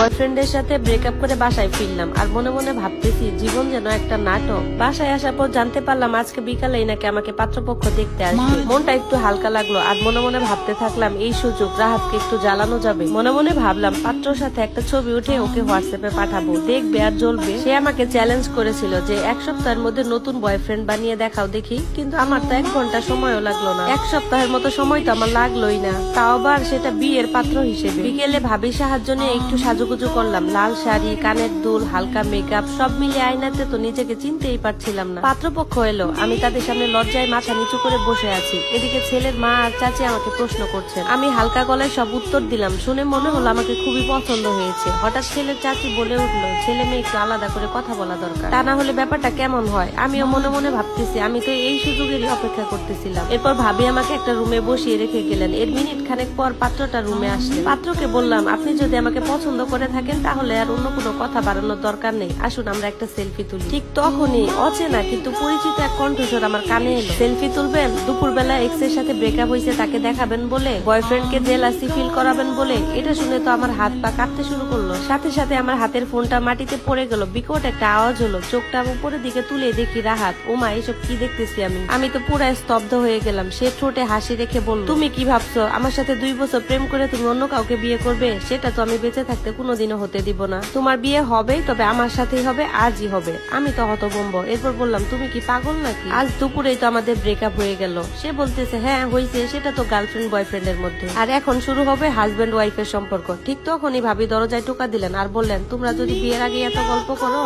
বয়ফ্রেন্ডের সাথে ব্রেকআপ করে বাসায় ফিরলাম আর মনে মনে ভাবতেছি জীবন যেন একটা নাটক। বাসায় আসার পর জানতে পারলাম আজকে বিকালেই নাকি আমাকে পাত্রপক্ষ দেখতে আসবে। মনটা একটু হালকা লাগলো আর মনে মনে ভাবতে থাকলাম এই সুযোগ রাহাতকে একটু জ্বালানো যাবে। মনে মনে ভাবলাম পাত্রর সাথে একটা ছবি উঠে ওকে হোয়াটসঅ্যাপে পাঠাবো, দেখবে আর জ্বলবে। সে আমাকে চ্যালেঞ্জ করেছিল যে 1 সপ্তাহের মধ্যে নতুন বয়ফ্রেন্ড বানিয়ে দেখাও দেখি, কিন্তু আমার তো 1 ঘন্টা সময়ও লাগলো না। 1 সপ্তাহের মতো সময় তো আমার লাগলোই না, তাও আবার সেটা বিয়ের পাত্র হিসেবে। বিকেলে ভাবির সাহায্য নিয়ে একটু সাজুগুজু করলাম, লাল শাড়ি, কানের দুল, হালকা মেকআপ সব মিলিয়ে আয়নাতে তো নিজেকে চিনতেই পারছিলাম না। পাত্রপক্ষ এলো, আমি তাদের সামনে লজ্জায় মাথা নিচু করে বসে আছি। এদিকে ছেলের মা আর চাচি আমাকে প্রশ্ন করছেন। আমি হালকা গলায় সব উত্তর দিলাম, শুনে মনে হলো আমাকে খুবই পছন্দ হয়েছে। হঠাৎ ছেলের চাচি বলে উঠলো ছেলে মেয়ে একটু আলাদা করে কথা বলা দরকার, তা না হলে ব্যাপারটা কেমন হয়। আমিও মনে মনে ভাবতেছি আমি তো এই সুযোগেরই অপেক্ষা করতেছিলাম। এরপর ভাবি আমাকে একটা রুমে বসিয়ে রেখে গেলেন। এর মিনিট খানেক পর পাত্রটা রুমে আসলেন। পাত্রকে বললাম আপনি যদি আমাকে পছন্দ করে থাকেন তাহলে আর অন্য কোনো কথা বাড়ানোর দরকার নেই, আসুন আমরা একটা সেলফি তুলি। ঠিক তখনই অচেনা কিন্তু পরিচিত এক কণ্ঠস্বর আমার কানে এলো। সেলফি তুলবেন? দুপুরবেলা এক্স এর সাথে ব্রেকআপ হয়েছে তাকে দেখাবেন বলে, বয়ফ্রেন্ডকে জেলাসি ফিল করাবেন বলে। এটা শুনে তো আমার হাত পা কাঁপতে শুরু করলো। সাথে সাথে আমার হাতের ফোনটা মাটিতে পড়ে গেল। বিকট একটা আওয়াজ হলো। চোখটা উপরের দিকে তুলে দেখি রাহাত। ওমা, এসব কি দেখতেছি আমি তো পুরো স্তব্ধ হয়ে গেলাম। সে ঠোঁটে হাসি রেখে বলল, তুমি কি ভাবছো আমার সাথে 2 বছর প্রেম করে তুমি অন্য কাউকে বিয়ে করবে? সেটা তো আমি বেঁচে থাকতে কোনোদিনও হতে দিব না। তোমার বিয়ে হবেই, তবে আমার সাথেই হবে, আজই হবে। আমি তো হতভম্ব। এরপর বললাম তুমি কি পাগল নাকি? আজ দুপুরেই তো আমাদের ব্রেকআপ হয়ে গেল। সে বলতেছে হ্যাঁ হয়েছে, সেটা তো গার্লফ্রেন্ড বয়ফ্রেন্ডের মধ্যে, আর এখন শুরু হবে হাজবেন্ড ওয়াইফের সম্পর্ক। ঠিক তখনই ভাবি দরজায় টোকা দিলেন আর বললেন, তোমরা যদি বিয়ের আগে এত গল্প করো,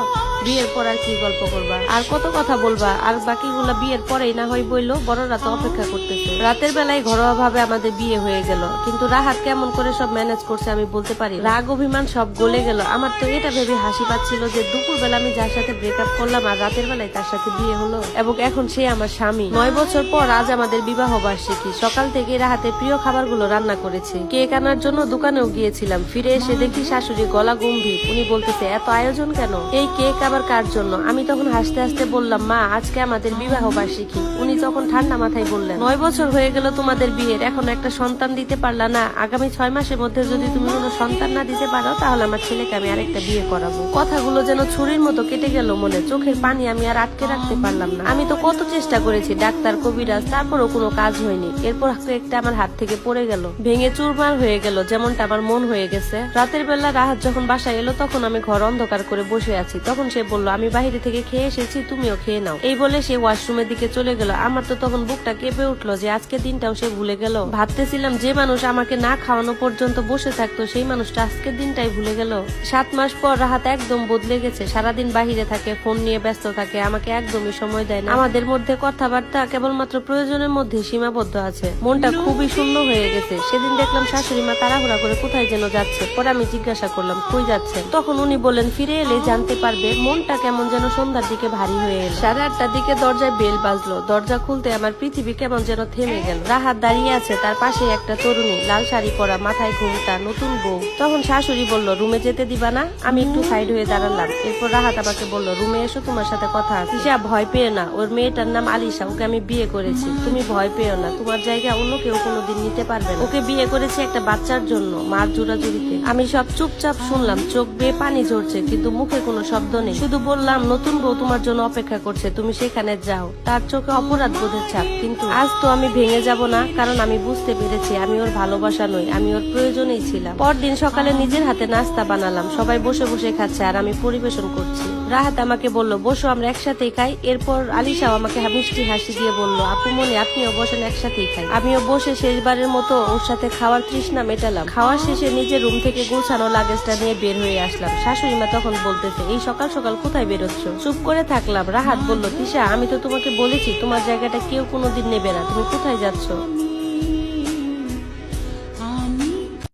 বিয়ের পর আর কি গল্প করবা? আর কত কথা বলবা? আর বাকিগুলা বিয়ের পরেই না হয় বললো, বড়রা তো অপেক্ষা করতেছে। রাতের বেলায় ঘরোয়া ভাবে আমাদের বিয়ে হয়ে গেল, কিন্তু রাহাত কেমন করে সব ম্যানেজ করছে আমি বলতে পারি। রাগ অভিমান সব গলে গেল। আমার তো এটা ভেবে হাসি পাচ্ছিল যে দুপুর বেলা আমি যার সাথে ব্রেকআপ করলাম আর রাতের বেলায় তার সাথে বিয়ে হলো, এবং এখন সে আমার স্বামী। 9 বছর পর আজ আমাদের বিবাহ বার্ষিকী। সকাল থেকে রাহাতের প্রিয় খাবারগুলো রান্না করেছে। কেক আনার জন্য দোকানেও গিয়েছিলাম। ফিরে এসে দেখি শাশুড়ি গলা গম্ভীর। উনি বলতেছে এত আয়োজন কেন? এই কেক আবার কার জন্য? আমি তখন হাসতে হাসতে বললাম, মা আজকে আমাদের বিবাহ বার্ষিকী। উনি তখন ঠান্ডা মাথায় বললেন, 9 বছর হয়ে গেল তোমাদের বিয়ের, এখন একটা সন্তান দিতে পারলা না? আগামী 6 মাসের মধ্যে যদি তুমি কোনো সন্তান না দিতে পারো তাহলে আমার ছেলেকে আমি আরেকটা বিয়ে করাবো। কথাগুলো যেন ছুরির মতো কেটে গেল মনে। চোখের পানি আমি আর আটকে রাখতে পারলাম না। আমি তো কত চেষ্টা করেছি, ডাক্তার, কবিরাজ, তারপরও কোনো কাজ হয়নি। এরপর একটা আমার হাত থেকে পড়ে গেল, ভেঙে চুরমার হয়ে গেল, যেমনটা আমার মন হয়ে গেছে। রাতের বেলা রাহাত যখন বাসায় এলো তখন আমি ঘর অন্ধকার করে বসে আছি। তখন সে বলল, আমি বাইরে থেকে খেয়ে এসেছি, তুমিও খেয়ে নাও। এই বলে সে ওয়াশরুমের দিকে চলে গেল। আমার তো তখন বুকটা কেঁপে উঠলো যে আজকে দিনটাও সে ভুলে গেল। ভাবতেছিলাম যে মানুষ আমাকে না খাওয়ানো পর্যন্ত বসে থাকতো সেই মানুষটা আজকের দিনটাই ভুলে গেল। 7 মাস পর রাহাত একদম বদলে গেছে। সারাদিন বাহিরে থাকে, ফোন নিয়ে ব্যস্ত থাকে, আমাকে একদমই সময় দেয় না। আমাদের মধ্যে কথাবার্তা কেবলমাত্র প্রয়োজনের মধ্যে সীমাবদ্ধ আছে। মনটা খুবই শূন্য হয়ে গেছে। সেদিন দেখলাম শাশুড়ি মা তাড়াহুড়া করে কোথায় যেন যাচ্ছে। পরে আমি জিজ্ঞাসা করলাম কই যাচ্ছেন? তখন উনি বলেন ফিরে এলে জানতে পারবে। মনটা কেমন যেন সন্ধ্যার দিকে ভারী হয়ে এলো। 8:30টার দিকে দরজায় বেল বাজলো। দরজা খুলতে আমার পৃথিবী কেমন যেন থেমে গেল। রাহাত দাঁড়িয়ে আছে, তার পাশে একটা তরুণী, লাল শাড়ি পরা, মাথায় ঘুমটা, নতুন বউ। তখন শাশুড়ি বলল, রুমে যেতে দিবা না? আমি একটু সাইড হয়ে দাঁড়ালাম। এরপর রাহাত আমাকে বলল, রুমে এসো, তোমার সাথে কথা আছে। ঈশা, ভয় পেও না, ওর মেয়েটার নাম আলিশা, ওকে আমি বিয়ে করেছি। তুমি ভয় পেও না, তোমার জায়গা অন্য কেউ কোনোদিন নিতে পারবে না। ওকে বিয়ে করেছি একটা বাচ্চার জন্য, মার জোড়াজুড়িতে। আমি সব চুপচাপ শুনলাম, চোখ বেয়ে পানি ঝরছে, কিন্তু মুখে কোনো শব্দ নেই। শুধু বললাম, নতুন বউ তোমার জন্য অপেক্ষা করছে, তুমি সেখানে যাও। তার চোখে অপরাধ বোধের ছাপ। কিন্তু আজ তো আমি ভেঙে যাব না, কারণ আমি বুঝতে পেরেছি আমি ওর ভালোবাসা নই, আমি ওর প্রয়োজনেই ছিলাম। পরদিন সকালে নিজের হাতে নাস্তা বানালাম। সবাই বসে বসে খাচ্ছে আর আমি পরিবেশন করছি। রাহাত আমাকে বলল, বসো, আমরা একসাথেই খাই। এরপর আলিশাও আমাকে মিষ্টি হাসি দিয়ে বলল, আপু মনে আপনিও বসেন, একসাথেই খাই। আমিও বসে শেষবারের মতো ওর সাথে খাওয়ার তৃষ্ণা মেটালাম। খাওয়া শেষে নিজের রুম থেকে গোছানো লাগেজটা নিয়ে বের হয়ে আসলাম। শাশুড়ি মা তখন বলতেছে, এই সকাল সকাল কোথায় বেরোচ্ছ? চুপ করে থাকলাম। রাহাত বলল, তিশা, আমি তো তোমাকে বলেছি তোমার জায়গাটা কেউ কোনোদিন নেবে না, তুমি কোথায় যাচ্ছ?